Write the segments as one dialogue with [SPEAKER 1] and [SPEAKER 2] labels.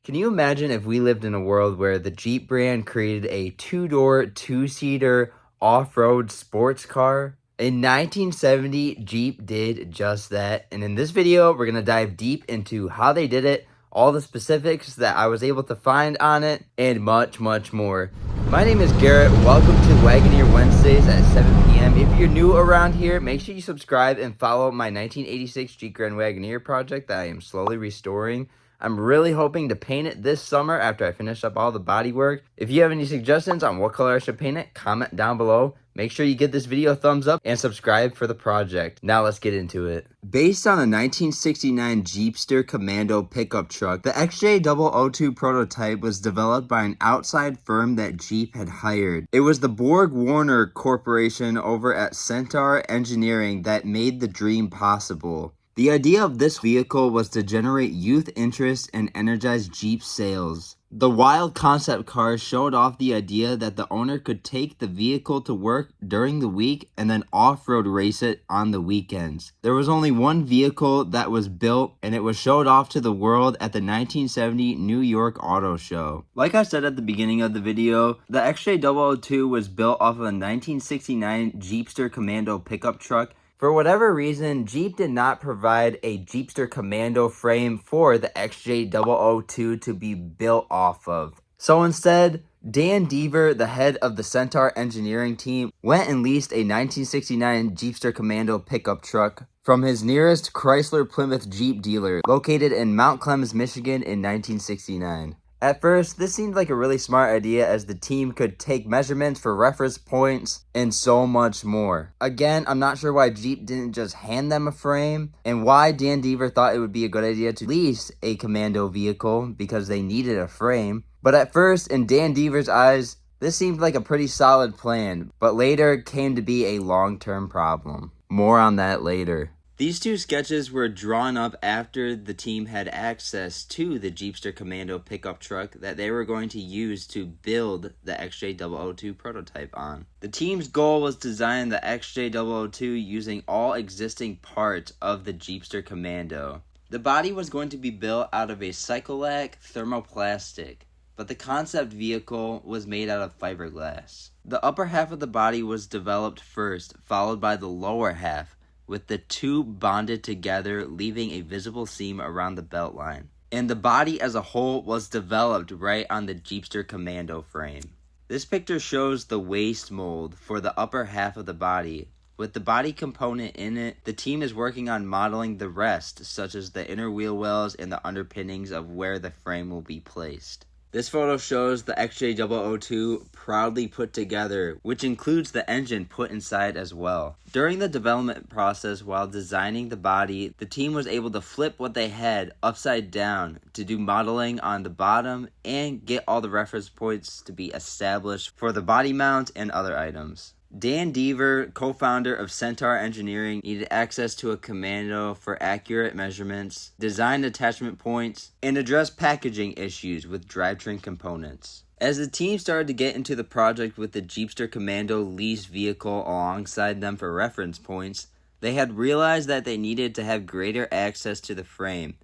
[SPEAKER 1] Can you imagine if we lived in a world where the Jeep brand created a two-door, two-seater off-road sports car? In 1970, Jeep did just that, and in this video, we're going to dive deep into how they did it, all the specifics that I was able to find on it, and much, much more. My name is Garrett. Welcome to Wagoneer Wednesdays at 7 p.m. If you're new around here, make sure you subscribe and follow my 1986 Jeep Grand Wagoneer project that I am slowly restoring. I'm really hoping to paint it this summer after I finish up all the body work. If you have any suggestions on what color I should paint it, comment down below. Make sure you give this video a thumbs up and subscribe for the project. Now let's get into it. Based on a 1969 Jeepster Commando pickup truck, the XJ-002 prototype was developed by an outside firm that Jeep had hired. It was the Borg-Warner Corporation over at Centaur Engineering that made the dream possible. The idea of this vehicle was to generate youth interest and energize Jeep sales. The wild concept car showed off the idea that the owner could take the vehicle to work during the week and then off-road race it on the weekends. There was only one vehicle that was built, and it was showed off to the world at the 1970 New York Auto Show. Like I said at the beginning of the video, the XJ-002 was built off of a 1969 Jeepster Commando pickup truck. For whatever reason, Jeep did not provide a Jeepster Commando frame for the XJ-002 to be built off of. So instead, Dan Deaver, the head of the Centaur engineering team, went and leased a 1969 Jeepster Commando pickup truck from his nearest Chrysler Plymouth Jeep dealer located in Mount Clemens, Michigan in 1969. At first, this seemed like a really smart idea as the team could take measurements for reference points and so much more. Again, I'm not sure why Jeep didn't just hand them a frame and why Dan Deaver thought it would be a good idea to lease a Commando vehicle because they needed a frame. But at first, in Dan Deaver's eyes, this seemed like a pretty solid plan, but later came to be a long-term problem. More on that later. These two sketches were drawn up after the team had access to the Jeepster Commando pickup truck that they were going to use to build the XJ-002 prototype on. The team's goal was to design the XJ-002 using all existing parts of the Jeepster Commando. The body was going to be built out of a Cycolac thermoplastic, but the concept vehicle was made out of fiberglass. The upper half of the body was developed first, followed by the lower half, with the two bonded together, leaving a visible seam around the belt line. And the body as a whole was developed right on the Jeepster Commando frame. This picture shows the waist mold for the upper half of the body. With the body component in it, the team is working on modeling the rest, such as the inner wheel wells and the underpinnings of where the frame will be placed. This photo shows the XJ-002 proudly put together, which includes the engine put inside as well. During the development process while designing the body, the team was able to flip what they had upside down to do modeling on the bottom and get all the reference points to be established for the body mount and other items. Dan Deaver, co-founder of Centaur Engineering, needed access to a Commando for accurate measurements, design attachment points, and address packaging issues with drivetrain components. As the team started to get into the project with the Jeepster Commando lease vehicle alongside them for reference points, they had realized that they needed to have greater access to the frame.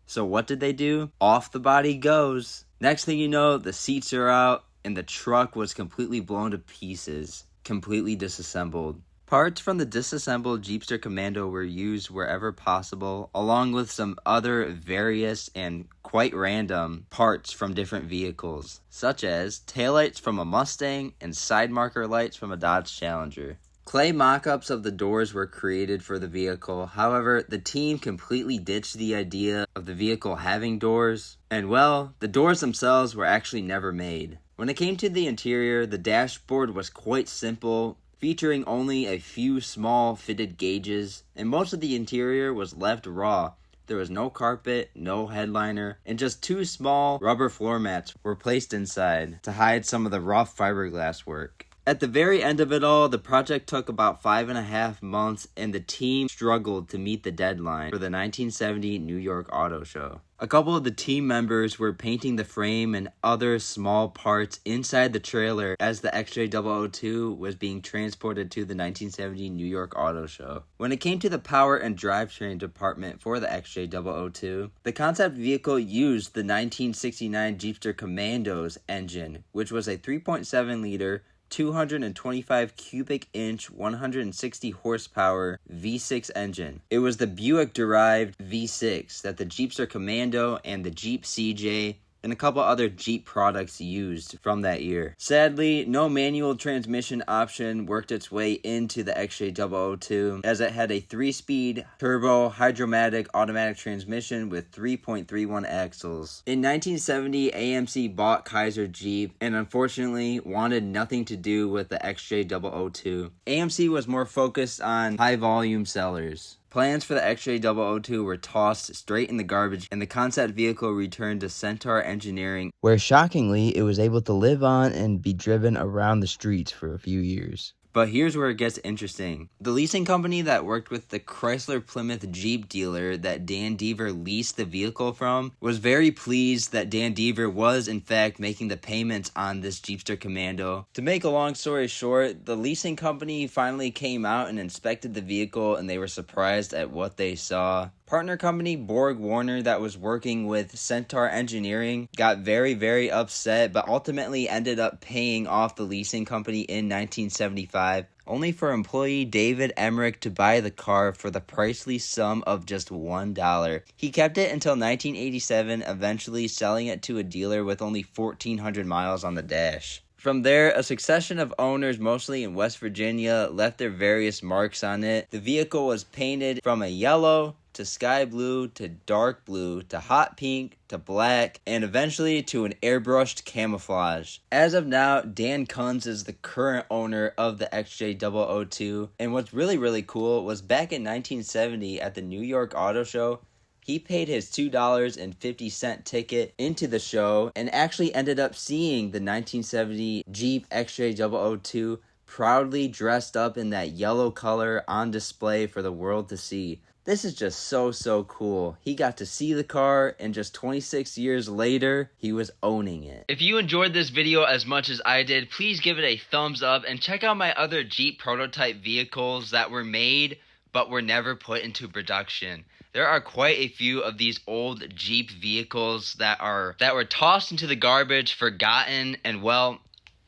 [SPEAKER 1] So what did they do? Off the body goes. Next thing you know, the seats are out and the truck was completely blown to pieces. Completely disassembled. Parts from the disassembled Jeepster Commando were used wherever possible, along with some other various and quite random parts from different vehicles, such as taillights from a Mustang and side marker lights from a Dodge Challenger. Clay mock-ups of the doors were created for the vehicle. However, the team completely ditched the idea of the vehicle having doors, and well, the doors themselves were actually never made. When it came to the interior, the dashboard was quite simple, featuring only a few small fitted gauges, and most of the interior was left raw. There was no carpet, no headliner, and just two small rubber floor mats were placed inside to hide some of the rough fiberglass work. At the very end of it all, the project took about 5.5 months, and the team struggled to meet the deadline for the 1970 New York Auto Show. A couple of the team members were painting the frame and other small parts inside the trailer as the XJ-002 was being transported to the 1970 New York Auto Show. When it came to the power and drivetrain department for the XJ-002, the concept vehicle used the 1969 Jeepster Commando's engine, which was a 3.7-liter 225 cubic inch, 160 horsepower V6 engine. It was the Buick-derived V6 that the Jeepster Commando and the Jeep CJ and a couple other Jeep products used from that year. Sadly, no manual transmission option worked its way into the XJ-002 as it had a 3-speed turbo hydromatic automatic transmission with 3.31 axles. In 1970, AMC bought Kaiser Jeep and unfortunately wanted nothing to do with the XJ-002. AMC was more focused on high volume sellers. Plans for the XJ-002 were tossed straight in the garbage, and the concept vehicle returned to Centaur Engineering, where shockingly it was able to live on and be driven around the streets for a few years. But here's where it gets interesting. The leasing company that worked with the Chrysler Plymouth Jeep dealer that Dan Deaver leased the vehicle from was very pleased that Dan Deaver was in fact making the payments on this Jeepster Commando. To make a long story short, the leasing company finally came out and inspected the vehicle, and they were surprised at what they saw. Partner company Borg Warner that was working with Centaur Engineering got very, very upset, but ultimately ended up paying off the leasing company in 1975, only for employee David Emmerich to buy the car for the princely sum of just $1. He kept it until 1987, eventually selling it to a dealer with only 1,400 miles on the dash. From there, a succession of owners, mostly in West Virginia, left their various marks on it. The vehicle was painted from a yellow to sky blue to dark blue to hot pink to black and eventually to an airbrushed camouflage. As of now, Dan Kunz is the current owner of the XJ-002, and what's really, really cool was back in 1970 at the New York Auto Show, he paid his $2.50 ticket into the show and actually ended up seeing the 1970 Jeep XJ-002 proudly dressed up in that yellow color on display for the world to see. This is just so cool. He got to see the car, and just 26 years later, he was owning it. If you enjoyed this video as much as I did, please give it a thumbs up and check out my other Jeep prototype vehicles that were made but were never put into production. There are quite a few of these old Jeep vehicles that were tossed into the garbage, forgotten, and well,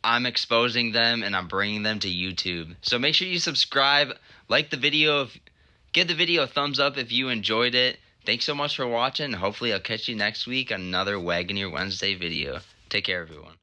[SPEAKER 1] I'm exposing them and I'm bringing them to YouTube. So make sure you subscribe, like the video, give the video a thumbs up if you enjoyed it. Thanks so much for watching. Hopefully I'll catch you next week on another Wagoneer Wednesday video. Take care, everyone.